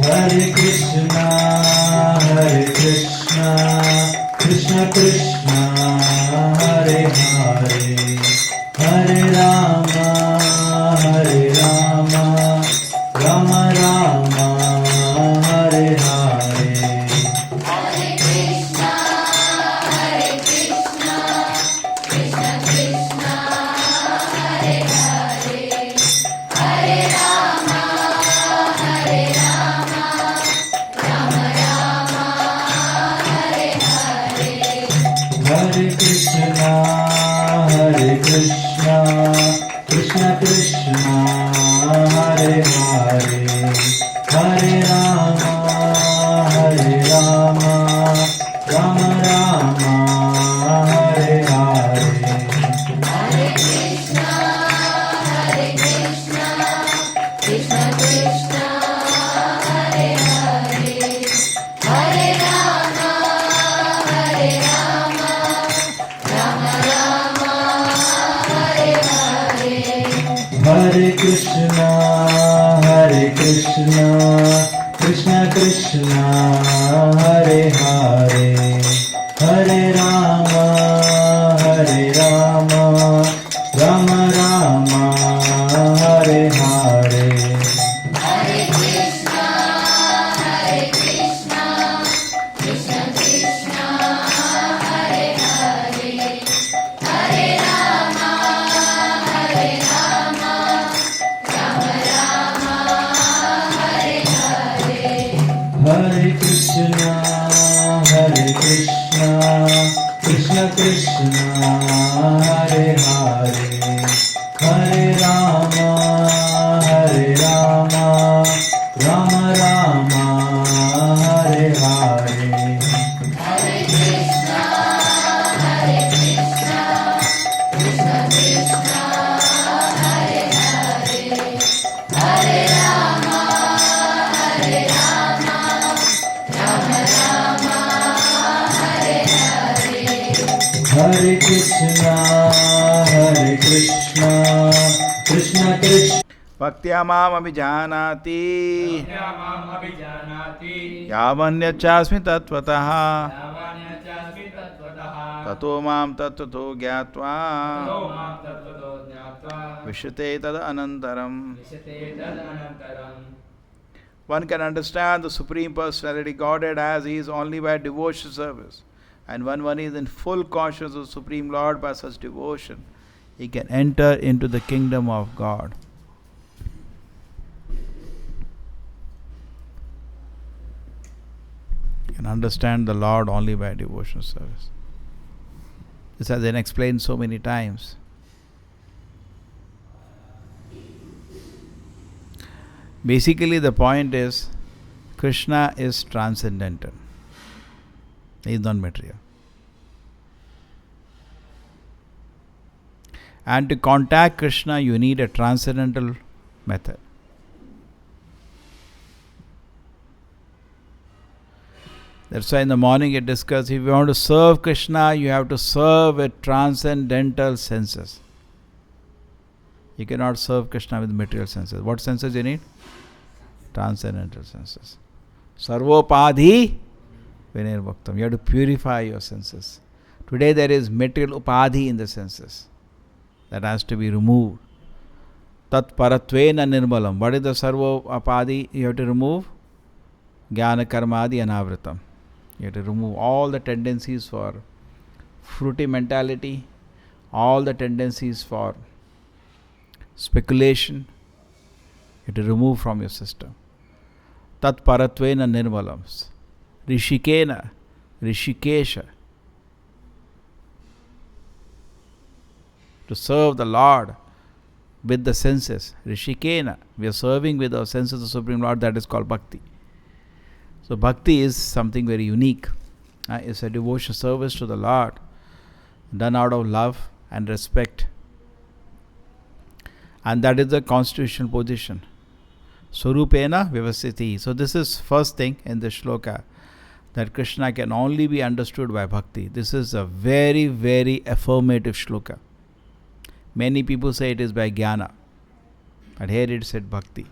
Hare Krishna, Krishna Krishna, Hare Hare, Hare Rama, Rama Rama, Hare Hare. Hare Krishna, Krishna Krishna, Hare Hare, Hare Rama, Rama Rama, Hare Hare. Hare Krishna, Krishna Krishna, Hare Hare, Hare Rama, Rama Rama, Hare Hare. Hare Krishna, Krishna Krishna, Hare Hare, Hare Rama, Rama Rama, Hare Hare. Hare Krishna, Krishna Krishna, Hare Hare, Hare Rama, Rama Rama, Hare Hare. Hare Krishna, Krishna Krishna, Hare Hare, Hare Rama, Rama Rama, Hare Hare. Hare Krishna, Krishna Krishna, Hare Hare, Hare Rama, Rama Rama, Hare Hare. Hare Krishna, Krishna Krishna, Hare Hare, Hare Rama, Rama Rama, Hare Hare. Hare Krishna, Krishna Krishna. Bhaktya mam abhijanati Abhijanati yavanyachasmi tattvataha Yavanyachasmi tattvataha tato mam tattvato gyatva Tomam tattvato jnatva vishyate tad anantaram. Vishyate tad anantaram. One can understand the Supreme Personality Godhead as He is only by devotion service. And when one is in full consciousness of the Supreme Lord by such devotion, he can enter into the kingdom of God. You can understand the Lord only by devotion service. This has been explained so many times. Basically, the point is Krishna is transcendental. He is non-material. And to contact Krishna, you need a transcendental method. That's why in the morning it discussed, if you want to serve Krishna, you have to serve with transcendental senses. You cannot serve Krishna with material senses. What senses you need? Transcendental senses. Sarvopadhi vinirvaktam. You have to purify your senses. Today there is material upadhi in the senses. That has to be removed. Tat paratvena nirmalam. What is the sarvopadhi you have to remove? Jnana karmadi anavritam. You have to remove all the tendencies for fruity mentality, all the tendencies for speculation. You have to remove from your system. Tat paratvena nirmalam. Rishikena, Rishikesha. To serve the Lord with the senses. Rishikena. We are serving with our senses the Supreme Lord. That is called bhakti. So bhakti is something very unique. It's a devotional service to the Lord done out of love and respect. And that is the constitutional position. Surupena vivasiti. So this is first thing in the shloka, that Krishna can only be understood by bhakti. This is a very, very affirmative shloka. Many people say it is by jnana, but here it said bhakti.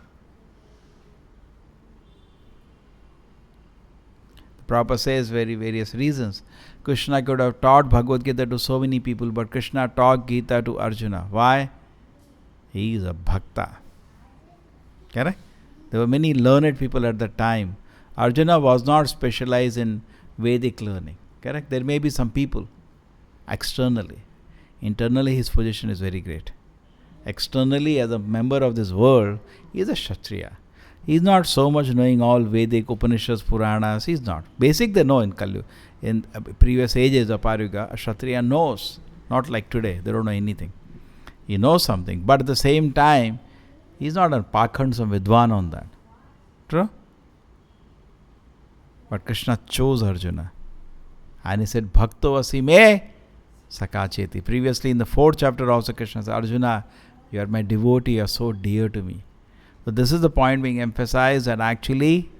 Prabhupada says various reasons. Krishna could have taught Bhagavad Gita to so many people, but Krishna taught Gita to Arjuna. Why? He is a bhakta. Correct? There were many learned people at that time. Arjuna was not specialized in Vedic learning. Correct? There may be some people externally. Internally, his position is very great. Externally, as a member of this world, he is a Kshatriya. He is not so much knowing all Vedic, Upanishads, Puranas. He is not. Basic they know in Kali. In previous ages of Pariyuga, a Kshatriya knows. Not like today. They don't know anything. He knows something. But at the same time, he is not a Pakhand, some Vidwan on that. True? But Krishna chose Arjuna. And he said, Bhakto asi me sakacheti. Previously in the 4th chapter also Krishna said, Arjuna, you are my devotee, you are so dear to me. So this is the point being emphasized, that actually,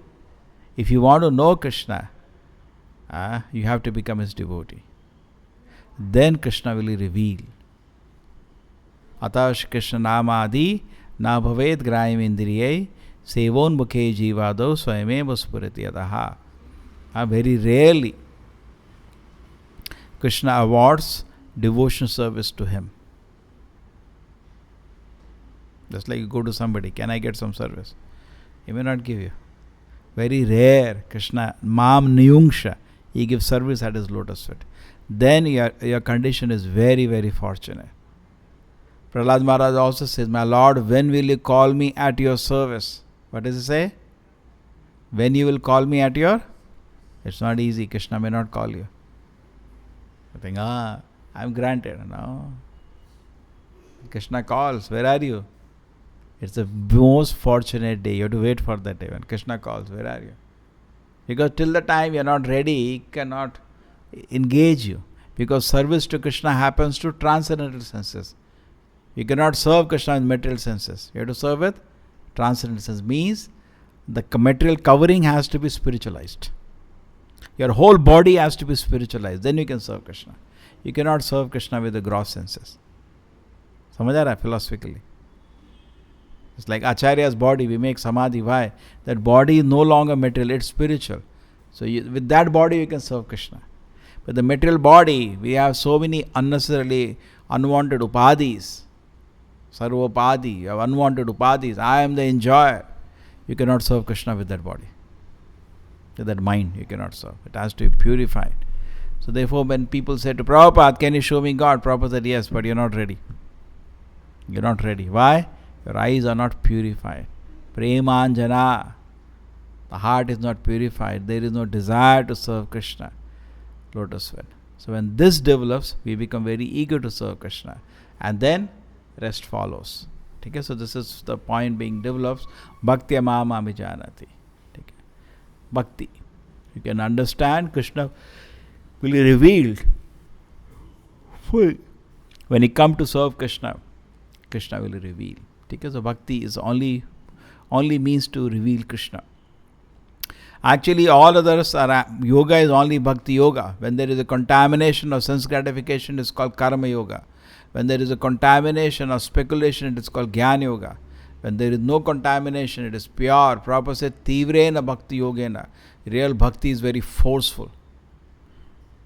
if you want to know Krishna, you have to become his devotee. Then Krishna will reveal. Atash Krishna namadi na bhaved grayam indriyai sevon mukhe jivado swayameva spurati ataha. Very rarely Krishna awards devotion service to him. Just like you go to somebody, can I get some service? He may not give you. Very rare, Krishna, Mam Niyungsha, he gives service at his lotus feet. Then your condition is very, very fortunate. Prahlad Maharaj also says, my Lord, when will you call me at your service? What does he say? When you will call me at your? It's not easy. Krishna may not call you. You think, I'm granted. No. Krishna calls. Where are you? It's the most fortunate day. You have to wait for that day when Krishna calls. Where are you? Because till the time you are not ready, he cannot engage you. Because service to Krishna happens to transcendental senses. You cannot serve Krishna with material senses. You have to serve with transcendental senses. Means the material covering has to be spiritualized. Your whole body has to be spiritualized. Then you can serve Krishna. You cannot serve Krishna with the gross senses. Samajh aa raha hai philosophically. It's like Acharya's body. We make samadhi. Why? That body is no longer material. It's spiritual. So with that body you can serve Krishna. But the material body, we have so many unnecessarily unwanted upadhis. Sarvopadi. You have unwanted upadhis. I am the enjoyer. You cannot serve Krishna with that body. With that mind you cannot serve. It has to be purified. So therefore when people say to Prabhupada, can you show me God? Prabhupada said, yes, but you're not ready. You're not ready. Why? Your eyes are not purified. Premanjana. The heart is not purified. There is no desire to serve Krishna. Lotus feet. So when this develops, we become very eager to serve Krishna. And then rest follows. Okay? So this is the point being developed. Bhakti mama vijanati. Okay? Bhakti. You can understand Krishna will be revealed. When you come to serve Krishna, Krishna will reveal. Okay? So bhakti is only means to reveal Krishna. Actually, all others are yoga is only bhakti yoga. When there is a contamination of sense gratification, it is called karma yoga. When there is a contamination of speculation, it is called jnana yoga. When there is no contamination, it is pure. Prabhupada said, tivrena bhakti yogena. Real bhakti is very forceful.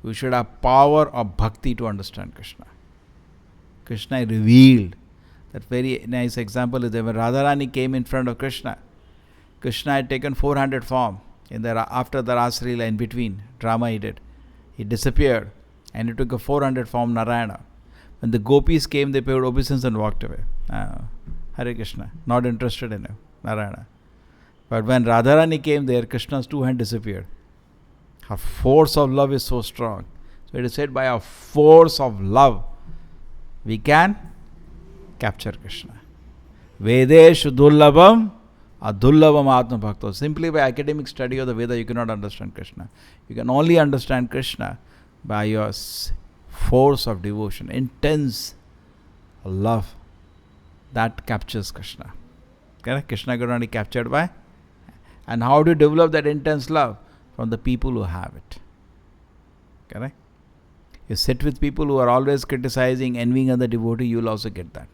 We should have power of bhakti to understand Krishna. Krishna revealed. That very nice example is that when Radharani came in front of Krishna, Krishna had taken 400 form after the Rasa Leela in between drama he did. He disappeared and he took a 400 form Narayana. When the gopis came, they paid obeisance and walked away. Hare Krishna, not interested in him, Narayana. But when Radharani came there, Krishna's two hands disappeared. Her force of love is so strong. So it is said by a force of love, we can capture Krishna. Vedeshu dullabam adullabam atma bhakto. Simply by academic study of the Veda, you cannot understand Krishna. You can only understand Krishna by your force of devotion, intense love that captures Krishna. Correct? Krishna could only captured by. And how do you develop that intense love? From the people who have it. Correct? You sit with people who are always criticizing, envying other devotee, you will also get that.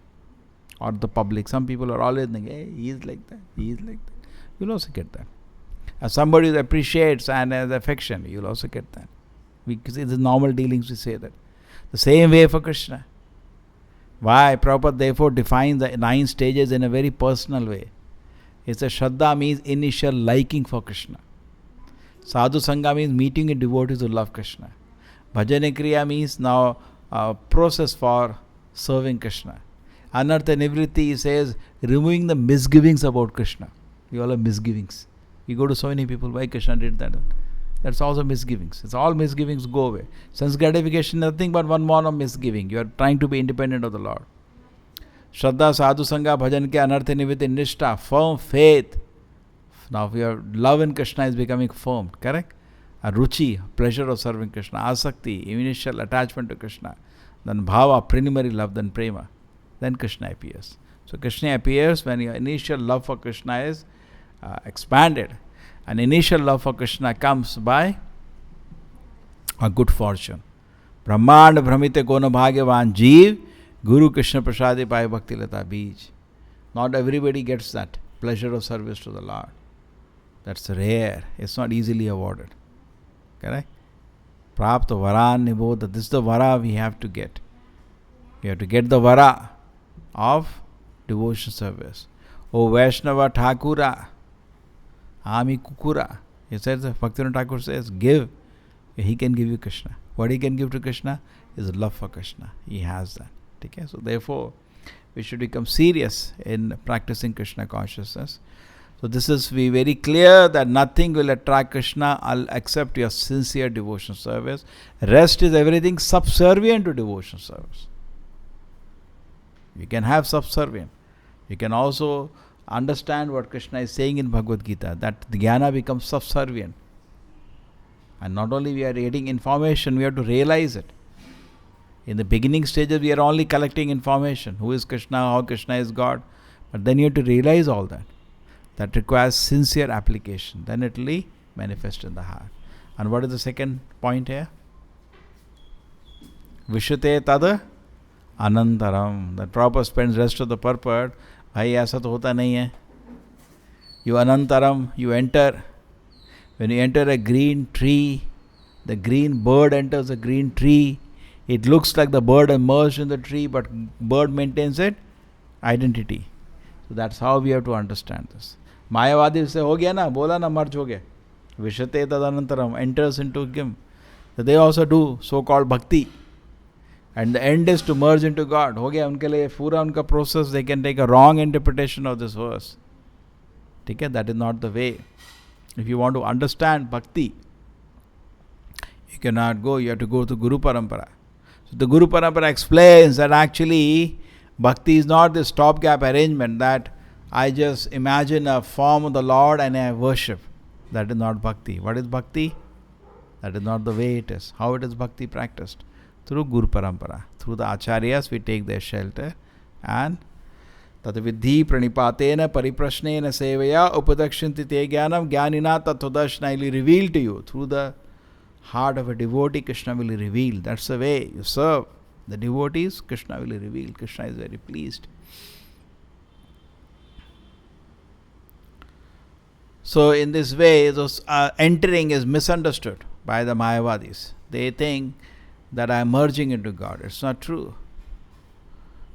Or the public. Some people are always thinking, hey, he is like that, he is like that. You will also get that. somebody who appreciates and has affection, you'll also get that. Because it's the normal dealings, we say that. The same way for Krishna. Why? Prabhupada therefore defines the 9 stages in a very personal way. It's a Shraddha means initial liking for Krishna. Sadhu Sangha means meeting a devotee who love Krishna. Bhajana Kriya means now a process for serving Krishna. Anartha Nivritti says removing the misgivings about Krishna. We all have misgivings. We go to so many people, why Krishna did that? That's also misgivings. It's all misgivings go away. Sense gratification, nothing but one more of misgiving. You are trying to be independent of the Lord. Shraddha, Sadhu Sangha, Bhajan ke Anartha Nivritti, Nishtha, firm faith. Now your love in Krishna is becoming firm, correct? A ruchi, pleasure of serving Krishna. Asakti, initial attachment to Krishna. Then bhava, preliminary love, then prema. Then Krishna appears. So Krishna appears when your initial love for Krishna is expanded. An initial love for Krishna comes by a good fortune. Brahmand Brahmite Kona Bhagyavan Jeev Guru Krishna Prasadi Pai Bhakti Lata Bij. Not everybody gets that pleasure of service to the Lord. That's rare. It's not easily awarded. Correct? Prapta Varan Nibodha. This is the Vara we have to get. We have to get the Vara of devotion service. O Vaishnava Thakura. Ami Kukura. He says, Bhaktivinoda Thakur says, give. He can give you Krishna. What he can give to Krishna is love for Krishna. He has that. Okay? So therefore, we should become serious in practicing Krishna consciousness. So this is be very clear that nothing will attract Krishna except your sincere devotion service. Rest is everything subservient to devotion service. You can have subservient. You can also understand what Krishna is saying in Bhagavad Gita, that the jnana becomes subservient. And not only we are getting information, we have to realize it. In the beginning stages, we are only collecting information. Who is Krishna? How Krishna is God? But then you have to realize all that. That requires sincere application. Then it will manifest in the heart. And what is the second point here? Vishate tada anantaram. That Prabhupada spends rest of the purport. Bhai, aisa to hota nahi hai. You anantaram, you enter. When you enter a green tree, the green bird enters the green tree. It looks like the bird emerged in the tree, but bird maintains its identity. So that's how we have to understand this. Mayavadi say, ho gaya na, bola na, march ho gaya. Vishate tadanantaram, enters into him. So they also do so-called bhakti. And the end is to merge into God. Ho gaya, unke liye pura unka process, they can take a wrong interpretation of this verse. Okay? That is not the way. If you want to understand bhakti, you cannot go, you have to go to Guru Parampara. So the Guru Parampara explains that actually bhakti is not this stopgap arrangement that I just imagine a form of the Lord and I worship. That is not bhakti. What is bhakti? That is not the way it is. How it is bhakti practiced? Through Guru Parampara. Through the acharyas, we take their shelter and Tatavidhi pranipatena pariprashnena sevaya upadakshanti te jnanam jnanina tattvadarshana will reveal to you. Through the heart of a devotee, Krishna will reveal. That's the way you serve the devotees. Krishna will reveal. Krishna is very pleased. So in this way, those entering is misunderstood by the Mayavadis. They think that I am merging into God. It's not true.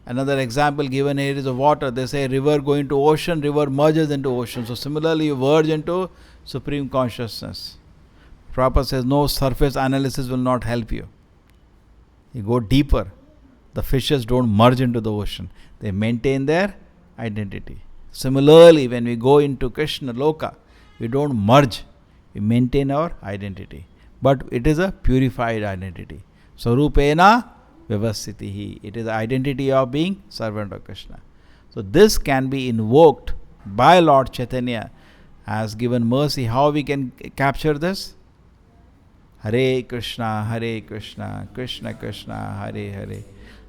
Another example given here is of water. They say river going to ocean, river merges into ocean. So similarly, you merge into supreme consciousness. Prabhupada says no surface analysis will not help you. You go deeper. The fishes don't merge into the ocean. They maintain their identity. Similarly, when we go into Krishna Loka, we don't merge. We maintain our identity. But it is a purified identity. Sarupena Vivasitihi. It is the identity of being servant of Krishna. So this can be invoked by Lord Chaitanya as given mercy. How we can capture this? Hare Krishna, Krishna Krishna, Hare Hare,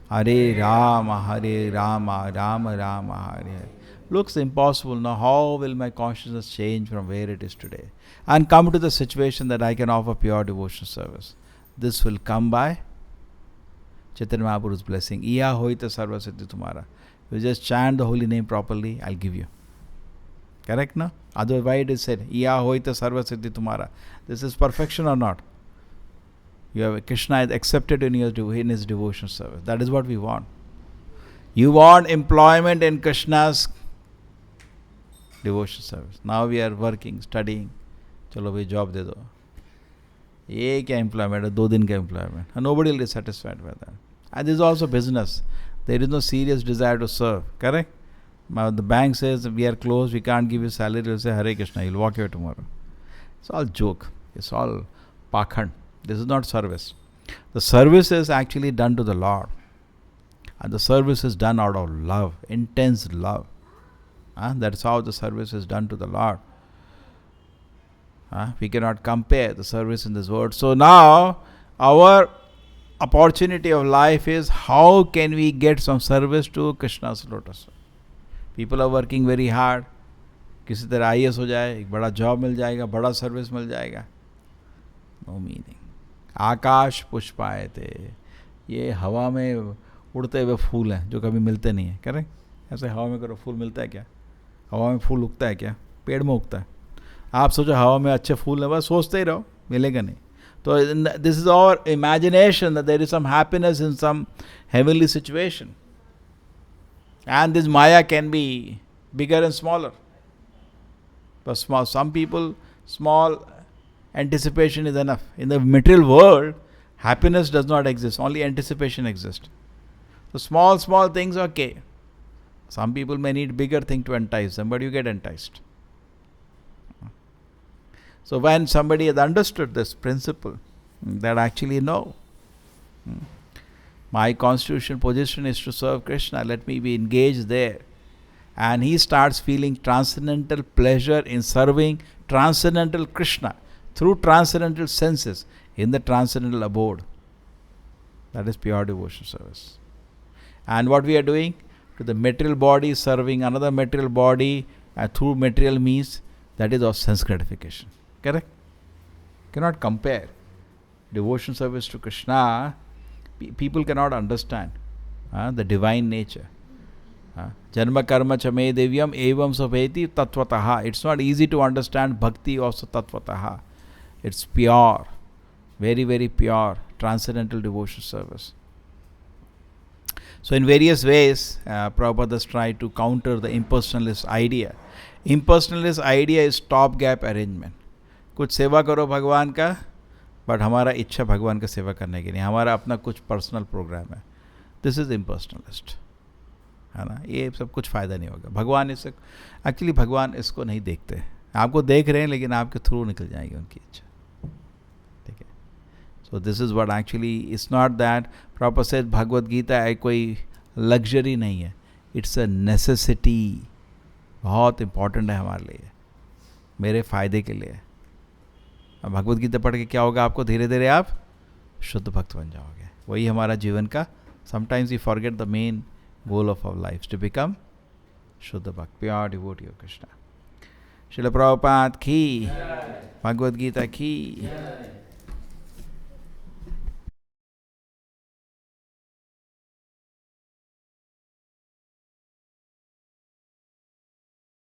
Hare Rama, Rama Rama, Hare Hare. Looks impossible. Now how will my consciousness change from where it is today? And come to the situation that I can offer pure devotion service. This will come by Chaitanya Mahaprabhu's blessing. Iya hoita sarva siddhi tumara. You just chant the holy name properly, I'll give you. Correct, no? Otherwise it is said, Ya hoita sarva siddhi tumhara. This is perfection or not? You have Krishna is accepted in his devotion service. That is what we want. You want employment in Krishna's devotion service. Now we are working, studying. Chalo bhai job de do. Ye kya employment hai? 2 din ka employment. And nobody will be satisfied with that. And this is also business. There is no serious desire to serve. Correct? Now the bank says we are closed, we can't give you salary. You'll say Hare Krishna, you'll walk away tomorrow. It's all joke. It's all pakhand. This is not service. The service is actually done to the Lord. And the service is done out of love, intense love. That's how the service is done to the Lord. We cannot compare the service in this world. So now our opportunity of life is how can we get some service to Krishna's lotus. People are working very hard. किसी तरह IAS हो जाए, एक बड़ा job मिल जाएगा, बड़ा service मिल जाएगा. No meaning. आकाश पुष्पाए थे. ये हवा में उड़ते हुए फूल हैं जो कभी मिलते नहीं हैं. करेक्ट? ऐसे हवा में करो, फूल मिलता है क्या? हवा में फूल उगता है क्या? पेड़ में उगता है. आप सोचो हवा में अच्छे फूल हैं, बस सोचते ही रहो, मिलेगा नहीं. So this is our imagination that there is some happiness in some heavenly situation. And this Maya can be bigger and smaller. But some people, small anticipation is enough. In the material world, happiness does not exist. Only anticipation exists. So small things, okay. Some people may need bigger thing to entice them, but you get enticed. So when somebody has understood this principle, that actually no, my constitutional position is to serve Krishna, let me be engaged there. And he starts feeling transcendental pleasure in serving transcendental Krishna through transcendental senses in the transcendental abode. That is pure devotion service. And what we are doing? To the material body, serving another material body through material means, that is of sense gratification. Correct? Cannot compare devotion service to Krishna. People cannot understand the divine nature. Janma karma chame devyam evam sabheti tatvataha. It's not easy to understand bhakti also tatvataha. It's pure, very, very pure, transcendental devotion service. So in various ways, Prabhupada has tried to counter the impersonalist idea. Impersonalist idea is stopgap arrangement. कुछ सेवा करो भगवान का, but हमारा इच्छा भगवान का सेवा करने की नहीं, हमारा अपना कुछ पर्सनल प्रोग्राम है. दिस इज इम्पर्सनलिस्ट, है ना. ये सब कुछ फ़ायदा नहीं होगा. भगवान इससे एक्चुअली भगवान इसको नहीं देखते. आपको देख रहे हैं लेकिन आपके थ्रू निकल जाएगी उनकी इच्छा. ठीक है. So this is what actually it's not that proper से भगवद गीता है कोई लग्जरी नहीं है. It's a necessity. बहुत इम्पॉर्टेंट है हमारे लिए, मेरे फ़ायदे के लिए. अब भगवद गीता पढ़ के क्या होगा आपको? धीरे धीरे आप शुद्ध भक्त बन जाओगे. वही हमारा जीवन का. Sometimes we forget the main goal of our life to become शुद्ध भक्त, pure devotee of Krishna. Srila Prabhupada की, भगवद गीता की.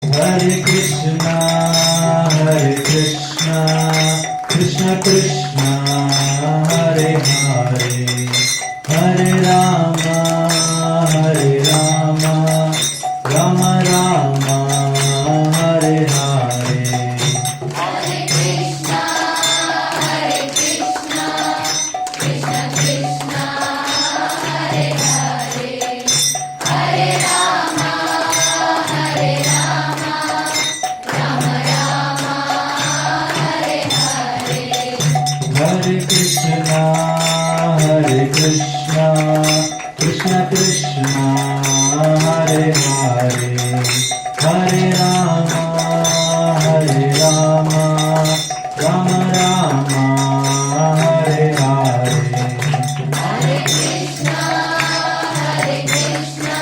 Hare Krishna, Krishna Krishna, Hare Hare, Hare Rama, Rama Rama, Hare Hare. Hare Krishna, Krishna Krishna, Hare Hare, Hare Rama, Rama Rama, Hare Hare. Hare Krishna, Krishna Krishna, Hare Hare, Hare Rama, Rama Rama, Hare Hare. Hare Krishna, Krishna Krishna, Hare Hare, Hare Rama, Rama Rama, Hare Hare. Hare Krishna,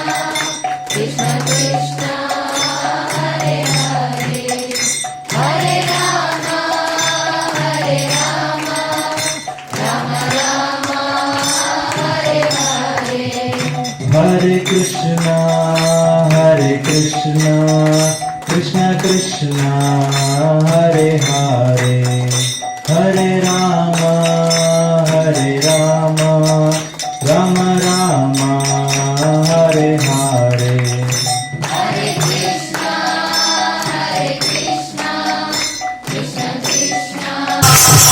Krishna Krishna, Hare Hare, Hare Rama, Rama Rama, Hare Hare. Hare Krishna, Krishna Krishna, Krishna, Hare Hare, Hare Rama, Rama Rama, Hare Hare. Hare Krishna, Krishna Krishna, Hare